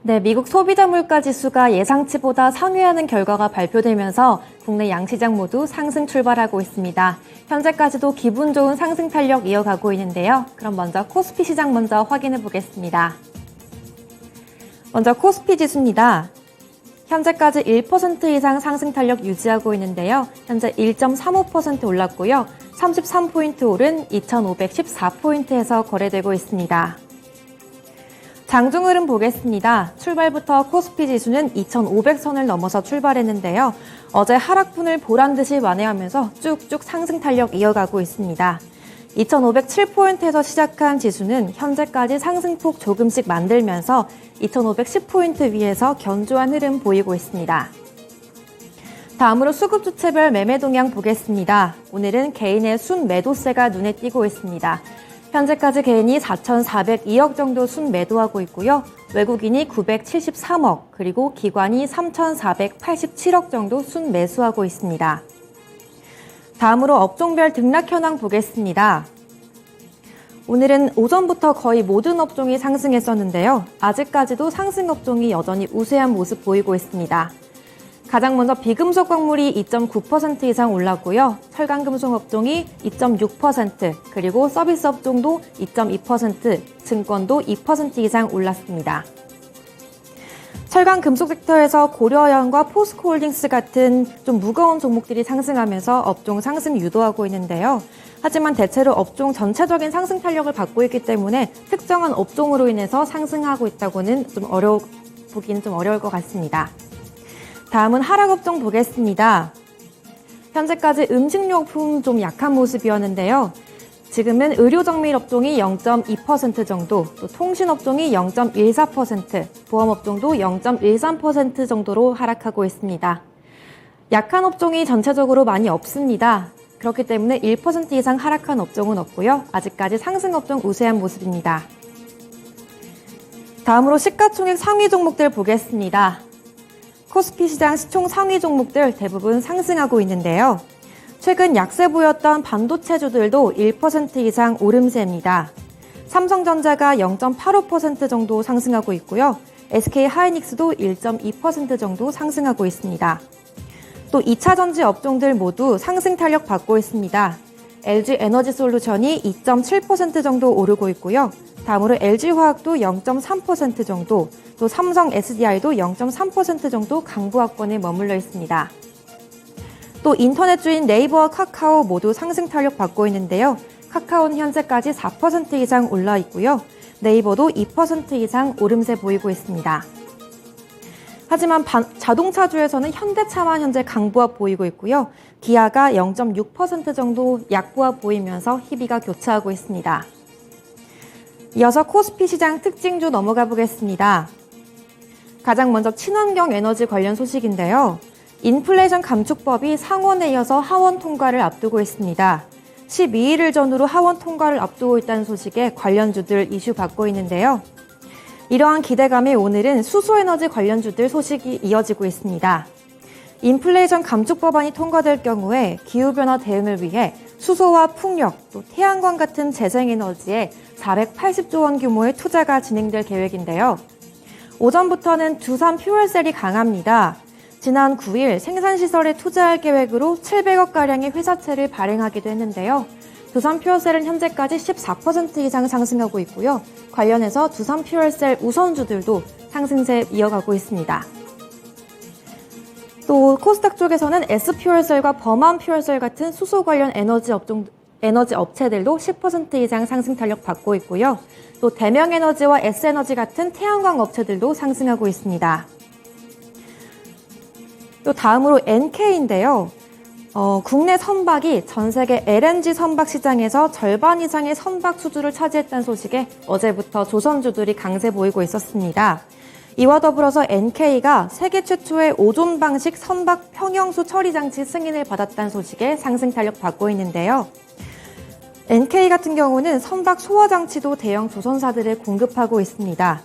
네, 미국 소비자 물가 지수가 예상치보다 상회하는 결과가 발표되면서 국내 양시장 모두 상승 출발하고 있습니다. 현재까지도 기분 좋은 상승 탄력 이어가고 있는데요. 그럼 먼저 코스피 시장 먼저 확인해 보겠습니다. 먼저 코스피 지수입니다. 현재까지 1% 이상 상승 탄력 유지하고 있는데요. 현재 1.35% 올랐고요. 33포인트 오른 2,514포인트에서 거래되고 있습니다. 장중 흐름 보겠습니다. 출발부터 코스피 지수는 2,500선을 넘어서 출발했는데요. 어제 하락분을 보란듯이 만회하면서 쭉쭉 상승 탄력 이어가고 있습니다. 2,507포인트에서 시작한 지수는 현재까지 상승폭 조금씩 만들면서 2,510포인트 위에서 견조한 흐름 보이고 있습니다. 다음으로 수급주체별 매매 동향 보겠습니다. 오늘은 개인의 순매도세가 눈에 띄고 있습니다. 현재까지 개인이 4,402억 정도 순매도하고 있고요. 외국인이 973억, 그리고 기관이 3,487억 정도 순매수하고 있습니다. 다음으로 업종별 등락 현황 보겠습니다. 오늘은 오전부터 거의 모든 업종이 상승했었는데요. 아직까지도 상승 업종이 여전히 우세한 모습 보이고 있습니다. 가장 먼저 비금속 광물이 2.9% 이상 올랐고요. 철강금속 업종이 2.6%, 그리고 서비스 업종도 2.2%, 증권도 2% 이상 올랐습니다. 철강금속 섹터에서 고려연과 포스코홀딩스 같은 좀 무거운 종목들이 상승하면서 업종 상승 유도하고 있는데요. 하지만 대체로 업종 전체적인 상승 탄력을 받고 있기 때문에 특정한 업종으로 인해서 상승하고 있다고는 보기는 좀 어려울 것 같습니다. 다음은 하락업종 보겠습니다. 현재까지 음식료품 좀 약한 모습이었는데요. 지금은 의료정밀 업종이 0.2% 정도, 또 통신업종이 0.14%, 보험업종도 0.13% 정도로 하락하고 있습니다. 약한 업종이 전체적으로 많이 없습니다. 그렇기 때문에 1% 이상 하락한 업종은 없고요. 아직까지 상승업종 우세한 모습입니다. 다음으로 시가총액 상위 종목들 보겠습니다. 코스피 시장 시총 상위 종목들 대부분 상승하고 있는데요. 최근 약세 보였던 반도체주들도 1% 이상 오름세입니다. 삼성전자가 0.85% 정도 상승하고 있고요. SK하이닉스도 1.2% 정도 상승하고 있습니다. 또 2차전지 업종들 모두 상승 탄력 받고 있습니다. LG에너지솔루션이 2.7% 정도 오르고 있고요. 다음으로 LG화학도 0.3% 정도, 또 삼성 SDI도 0.3% 정도 강보합권에 머물러 있습니다. 또 인터넷주인 네이버와 카카오 모두 상승 탄력 받고 있는데요. 카카오는 현재까지 4% 이상 올라 있고요. 네이버도 2% 이상 오름세 보이고 있습니다. 하지만 자동차주에서는 현대차만 현재 강보합 보이고 있고요. 기아가 0.6% 정도 약보합 보이면서 희비가 교차하고 있습니다. 이어서 코스피 시장 특징주 넘어가 보겠습니다. 가장 먼저 친환경 에너지 관련 소식인데요. 인플레이션 감축법이 상원에 이어서 하원 통과를 앞두고 있습니다. 12일을 전후로 하원 통과를 앞두고 있다는 소식에 관련주들 이슈 받고 있는데요. 이러한 기대감에 오늘은 수소에너지 관련주들 소식이 이어지고 있습니다. 인플레이션 감축 법안이 통과될 경우에 기후변화 대응을 위해 수소와 풍력, 또 태양광 같은 재생에너지에 480조 원 규모의 투자가 진행될 계획인데요. 오전부터는 두산 퓨얼셀이 강합니다. 지난 9일 생산시설에 투자할 계획으로 700억가량의 회사채를 발행하기도 했는데요. 두산 퓨얼셀은 현재까지 14% 이상 상승하고 있고요. 관련해서 두산 퓨얼셀 우선주들도 상승세 이어가고 있습니다. 또 코스닥 쪽에서는 S퓨얼셀과 범한퓨얼셀 같은 수소 관련 에너지 업체들도 10% 이상 상승 탄력 받고 있고요. 또 대명에너지와 S에너지 같은 태양광 업체들도 상승하고 있습니다. 또 다음으로 NK인데요. 국내 선박이 전 세계 LNG 선박 시장에서 절반 이상의 선박 수주를 차지했다는 소식에 어제부터 조선주들이 강세 보이고 있었습니다. 이와 더불어서 NK가 세계 최초의 오존 방식 선박 평형수 처리 장치 승인을 받았다는 소식에 상승 탄력 받고 있는데요. NK 같은 경우는 선박 소화 장치도 대형 조선사들에 공급하고 있습니다.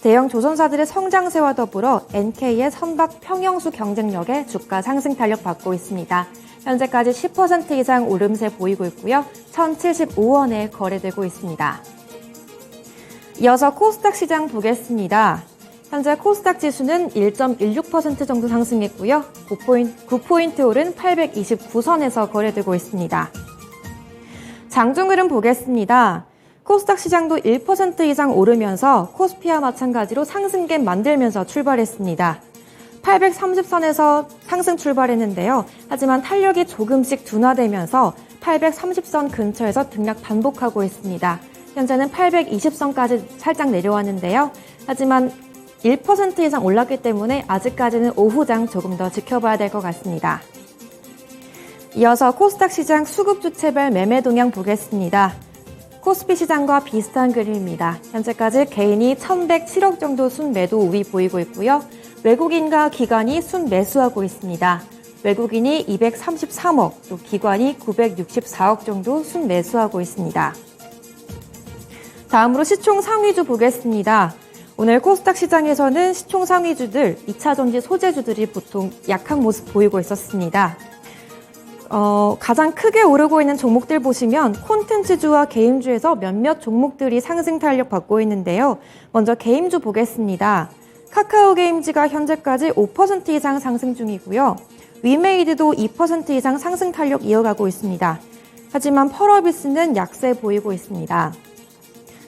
대형 조선사들의 성장세와 더불어 NK의 선박 평형수 경쟁력에 주가 상승 탄력 받고 있습니다. 현재까지 10% 이상 오름세 보이고 있고요. 1,075원에 거래되고 있습니다. 이어서 코스닥 시장 보겠습니다. 현재 코스닥 지수는 1.16% 정도 상승했고요. 9포인트 오른 829선에서 거래되고 있습니다. 장중 흐름 보겠습니다. 코스닥 시장도 1% 이상 오르면서 코스피와 마찬가지로 상승갭 만들면서 출발했습니다. 830선에서 상승 출발했는데요. 하지만 탄력이 조금씩 둔화되면서 830선 근처에서 등락 반복하고 있습니다. 현재는 820선까지 살짝 내려왔는데요. 하지만 1% 이상 올랐기 때문에 아직까지는 오후장 조금 더 지켜봐야 될 것 같습니다. 이어서 코스닥 시장 수급주체별 매매 동향 보겠습니다. 코스피 시장과 비슷한 그림입니다. 현재까지 개인이 1,107억 정도 순매도 우위 보이고 있고요. 외국인과 기관이 순매수하고 있습니다. 외국인이 233억, 또 기관이 964억 정도 순매수하고 있습니다. 다음으로 시총 상위주 보겠습니다. 오늘 코스닥 시장에서는 시총 상위주들, 2차전지 소재주들이 보통 약한 모습 보이고 있었습니다. 가장 크게 오르고 있는 종목들 보시면 콘텐츠주와 게임주에서 몇몇 종목들이 상승 탄력 받고 있는데요. 먼저 게임주 보겠습니다. 카카오 게임즈가 현재까지 5% 이상 상승 중이고요. 위메이드도 2% 이상 상승 탄력 이어가고 있습니다. 하지만 펄어비스는 약세 보이고 있습니다.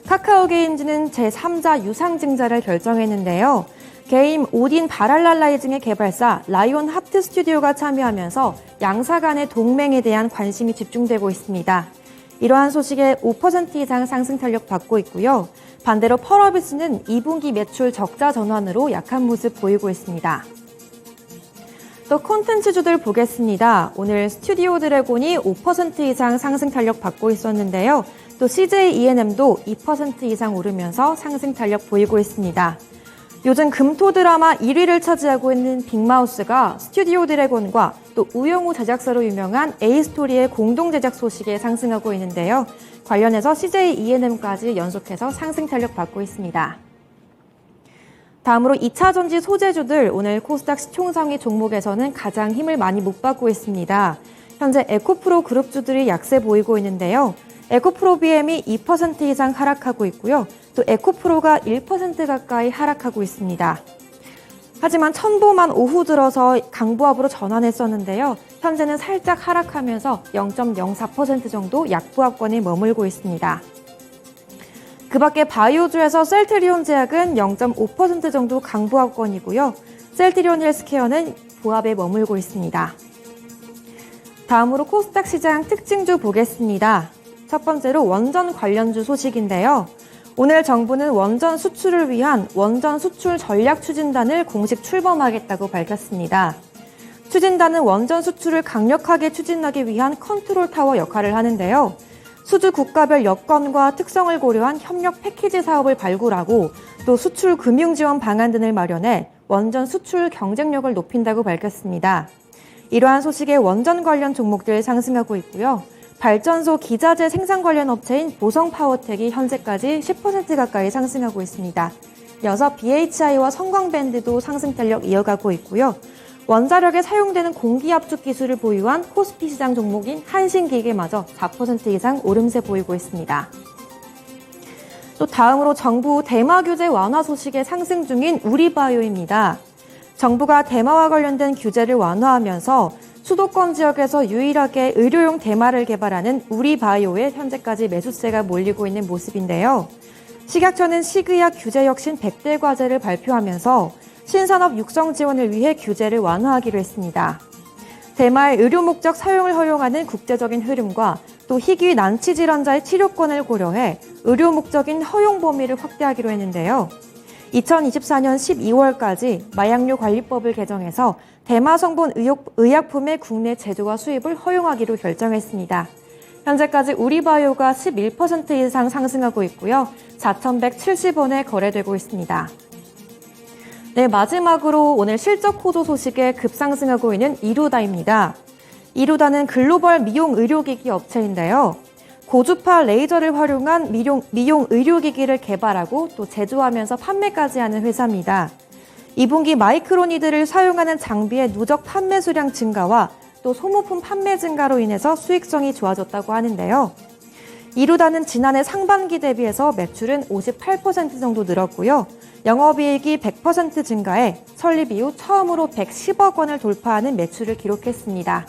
카카오 게임즈는 제3자 유상증자를 결정했는데요. 게임 오딘 바랄랄라이징의 개발사 라이온 하트 스튜디오가 참여하면서 양사 간의 동맹에 대한 관심이 집중되고 있습니다. 이러한 소식에 5% 이상 상승 탄력 받고 있고요. 반대로 펄어비스는 2분기 매출 적자 전환으로 약한 모습 보이고 있습니다. 또 콘텐츠주들 보겠습니다. 오늘 스튜디오 드래곤이 5% 이상 상승 탄력 받고 있었는데요. 또 CJ E&M도 2% 이상 오르면서 상승 탄력 보이고 있습니다. 요즘 금토 드라마 1위를 차지하고 있는 빅마우스가 스튜디오 드래곤과 또 우영우 제작사로 유명한 A스토리의 공동 제작 소식에 상승하고 있는데요. 관련해서 CJ E&M까지 연속해서 상승 탄력 받고 있습니다. 다음으로 2차전지 소재주들 오늘 코스닥 시총 상위 종목에서는 가장 힘을 많이 못 받고 있습니다. 현재 에코프로 그룹주들이 약세 보이고 있는데요. 에코프로 BM이 2% 이상 하락하고 있고요. 또 에코프로가 1% 가까이 하락하고 있습니다. 하지만 첨보만 오후 들어서 강보합으로 전환했었는데요. 현재는 살짝 하락하면서 0.04% 정도 약보합권에 머물고 있습니다. 그 밖에 바이오주에서 셀트리온 제약은 0.5% 정도 강보합권이고요. 셀트리온 헬스케어는 보합에 머물고 있습니다. 다음으로 코스닥 시장 특징주 보겠습니다. 첫 번째로 원전 관련주 소식인데요. 오늘 정부는 원전 수출을 위한 원전 수출 전략 추진단을 공식 출범하겠다고 밝혔습니다. 추진단은 원전 수출을 강력하게 추진하기 위한 컨트롤 타워 역할을 하는데요. 수주 국가별 여건과 특성을 고려한 협력 패키지 사업을 발굴하고 또 수출 금융 지원 방안 등을 마련해 원전 수출 경쟁력을 높인다고 밝혔습니다. 이러한 소식에 원전 관련 종목들 상승하고 있고요. 발전소 기자재 생산 관련 업체인 보성파워텍이 현재까지 10% 가까이 상승하고 있습니다. 이어서 BHI와 성광밴드도 상승 탄력 이어가고 있고요. 원자력에 사용되는 공기압축 기술을 보유한 코스피 시장 종목인 한신기계마저 4% 이상 오름세 보이고 있습니다. 또 다음으로 정부 대마 규제 완화 소식에 상승 중인 우리바이오입니다. 정부가 대마와 관련된 규제를 완화하면서 수도권 지역에서 유일하게 의료용 대마를 개발하는 우리바이오에 현재까지 매수세가 몰리고 있는 모습인데요. 식약처는 식의약 규제 혁신 100대 과제를 발표하면서 신산업 육성 지원을 위해 규제를 완화하기로 했습니다. 대마의 의료 목적 사용을 허용하는 국제적인 흐름과 또 희귀 난치 질환자의 치료권을 고려해 의료 목적인 허용 범위를 확대하기로 했는데요. 2024년 12월까지 마약류 관리법을 개정해서 대마 성분 의약품의 국내 제조와 수입을 허용하기로 결정했습니다. 현재까지 우리바이오가 11% 이상 상승하고 있고요. 4,170원에 거래되고 있습니다. 네, 마지막으로 오늘 실적 호조 소식에 급상승하고 있는 이루다입니다. 이루다는 글로벌 미용 의료기기 업체인데요. 고주파 레이저를 활용한 미용 의료기기를 개발하고 또 제조하면서 판매까지 하는 회사입니다. 2분기 마이크로니드를 사용하는 장비의 누적 판매 수량 증가와 또 소모품 판매 증가로 인해서 수익성이 좋아졌다고 하는데요. 이루다는 지난해 상반기 대비해서 매출은 58% 정도 늘었고요. 영업이익이 100% 증가해 설립 이후 처음으로 110억 원을 돌파하는 매출을 기록했습니다.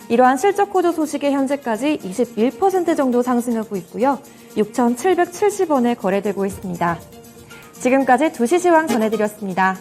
이러한 실적 호조 소식에 현재까지 21% 정도 상승하고 있고요. 6,770원에 거래되고 있습니다. 지금까지 2시 시황 전해드렸습니다.